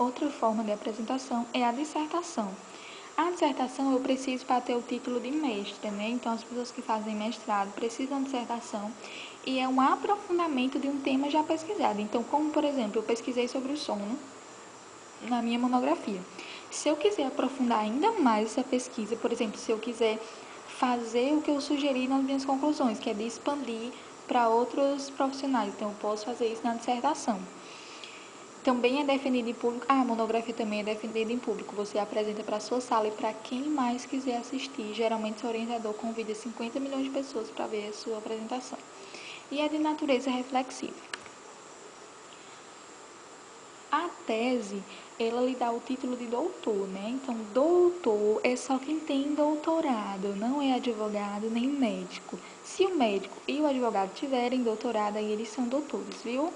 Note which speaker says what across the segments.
Speaker 1: outra forma de apresentação é a dissertação. A dissertação eu preciso para ter o título de mestre, né? Então, as pessoas que fazem mestrado precisam de dissertação e é um aprofundamento de um tema já pesquisado. Então, como, por exemplo, eu pesquisei sobre o sono na minha monografia. Se eu quiser aprofundar ainda mais essa pesquisa, por exemplo, se eu quiser fazer o que eu sugeri nas minhas conclusões, que é de expandir para outros profissionais, então eu posso fazer isso na dissertação. Também é defendido em público. A monografia também é defendida em público. Você apresenta para a sua sala e para quem mais quiser assistir. Geralmente, seu orientador convida 50 milhões de pessoas para ver a sua apresentação. E é de natureza reflexiva. A tese, ela lhe dá o título de doutor, né? Então, doutor é só quem tem doutorado, não é advogado nem médico. Se o médico e o advogado tiverem doutorado, aí eles são doutores, viu?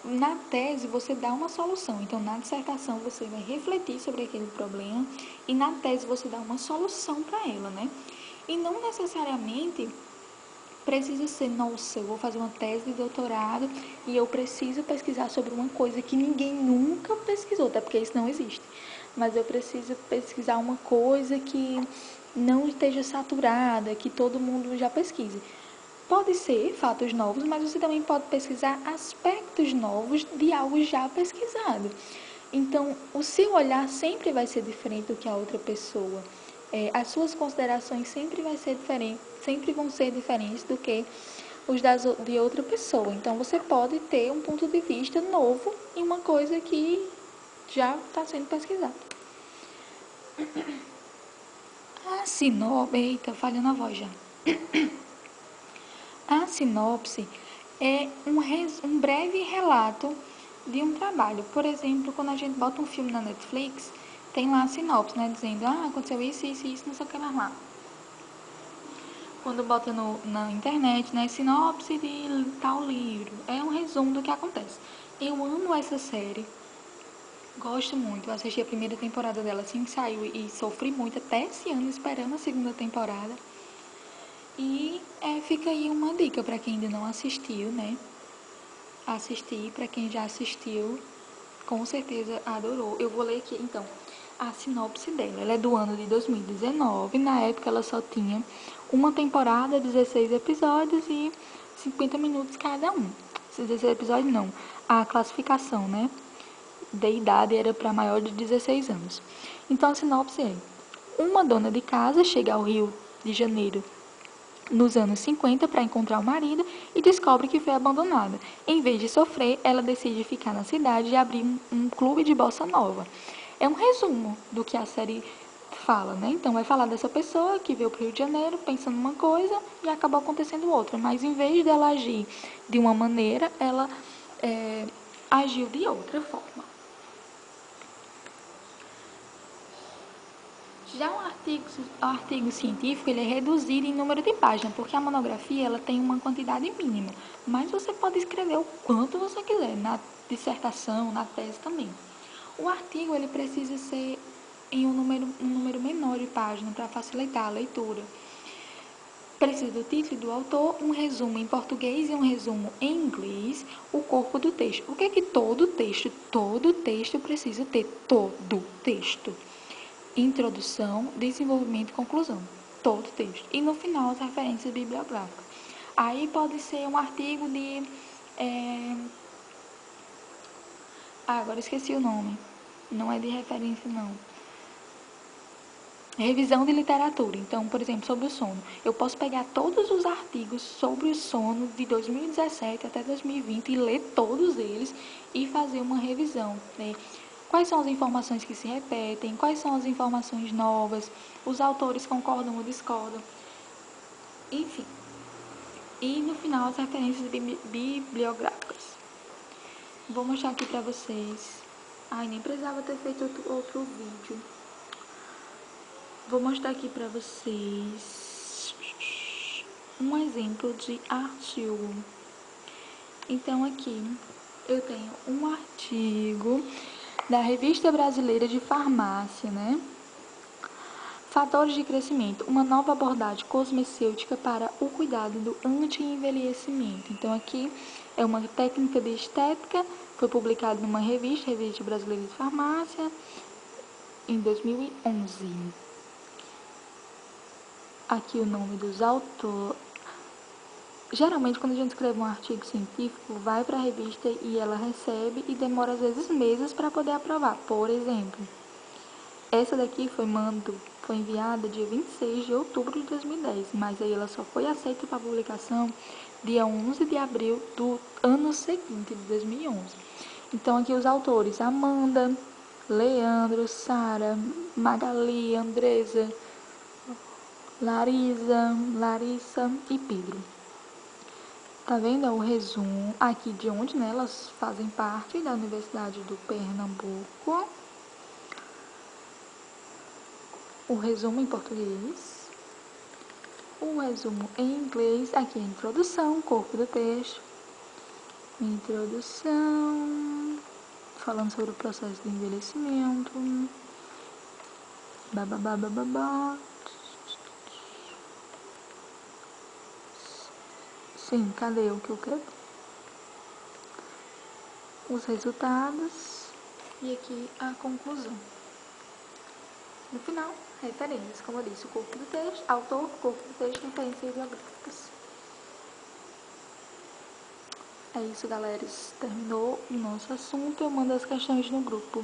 Speaker 1: Na tese, você dá uma solução. Então, na dissertação, você vai refletir sobre aquele problema e na tese você dá uma solução para ela, né? E não necessariamente precisa ser, nossa, eu vou fazer uma tese de doutorado e eu preciso pesquisar sobre uma coisa que ninguém nunca pesquisou, até porque isso não existe. Mas eu preciso pesquisar uma coisa que não esteja saturada, que todo mundo já pesquise. Pode ser fatos novos, mas você também pode pesquisar aspectos novos de algo já pesquisado. Então, o seu olhar sempre vai ser diferente do que a outra pessoa. As suas considerações sempre vão ser diferentes do que os de outra pessoa. Então, você pode ter um ponto de vista novo em uma coisa que já está sendo pesquisada. Eita, falhando a voz já. A sinopse é um breve relato de um trabalho. Por exemplo, quando a gente bota um filme na Netflix, tem lá a sinopse, né? Dizendo, aconteceu isso, não sei o que lá. Quando bota na internet, né? Sinopse de tal livro. É um resumo do que acontece. Eu amo essa série. Gosto muito. Eu assisti a primeira temporada dela assim que saiu e sofri muito até esse ano esperando a segunda temporada. E fica aí uma dica para quem ainda não assistiu, né? Assistir, para quem já assistiu, com certeza adorou. Eu vou ler aqui, então, a sinopse dela. Ela é do ano de 2019. Na época, ela só tinha uma temporada, 16 episódios e 50 minutos cada um. 16 episódios, não. A classificação, né? Da idade era para maior de 16 anos. Então, a sinopse é: uma dona de casa chega ao Rio de Janeiro nos anos 50 para encontrar o marido e descobre que foi abandonada. Em vez de sofrer, ela decide ficar na cidade e abrir um clube de bossa nova. É um resumo do que a série fala, né? Então vai falar dessa pessoa que veio para o Rio de Janeiro pensando uma coisa e acabou acontecendo outra. Mas em vez dela agir de uma maneira, ela agiu de outra forma. Já o artigo científico ele é reduzido em número de páginas, porque a monografia ela tem uma quantidade mínima, mas você pode escrever o quanto você quiser, na dissertação, na tese também. O artigo ele precisa ser em um número menor de páginas para facilitar a leitura. Precisa do título do autor, um resumo em português e um resumo em inglês, o corpo do texto. O que é que todo texto precisa ter? Todo texto. Introdução, desenvolvimento e conclusão. Todo texto. E no final, as referências bibliográficas. Aí pode ser um artigo de... agora esqueci o nome. Não é de referência, não. Revisão de literatura. Então, por exemplo, sobre o sono. Eu posso pegar todos os artigos sobre o sono de 2017 até 2020 e ler todos eles e fazer uma revisão, né? Quais são as informações que se repetem, quais são as informações novas, os autores concordam ou discordam, enfim. E no final as referências bibliográficas. Vou mostrar aqui pra vocês. Ai, nem precisava ter feito outro vídeo. Vou mostrar aqui pra vocês um exemplo de artigo. Então aqui eu tenho um artigo da Revista Brasileira de Farmácia, né? Fatores de crescimento, uma nova abordagem cosmecêutica para o cuidado do anti-envelhecimento. Então, aqui é uma técnica de estética, foi publicado numa Revista Brasileira de Farmácia, em 2011. Aqui o nome dos autores. Geralmente, quando a gente escreve um artigo científico, vai para a revista e ela recebe e demora às vezes meses para poder aprovar. Por exemplo, essa daqui foi enviada dia 26 de outubro de 2010, mas aí ela só foi aceita para publicação dia 11 de abril do ano seguinte, de 2011. Então, aqui os autores: Amanda, Leandro, Sara, Magali, Andresa, Larissa e Pedro. Tá vendo? É o resumo aqui de onde, né, elas fazem parte da Universidade do Pernambuco. O resumo em português. O resumo em inglês. Aqui a introdução, corpo do texto. Introdução. Falando sobre o processo de envelhecimento. Bababá. Sim, cadê o que eu quero? Os resultados e aqui a conclusão. No final, referências, como eu disse, o corpo do texto, autor, corpo do texto, referências bibliográficas. É isso, galera. Terminou o nosso assunto. Eu mando as questões no grupo.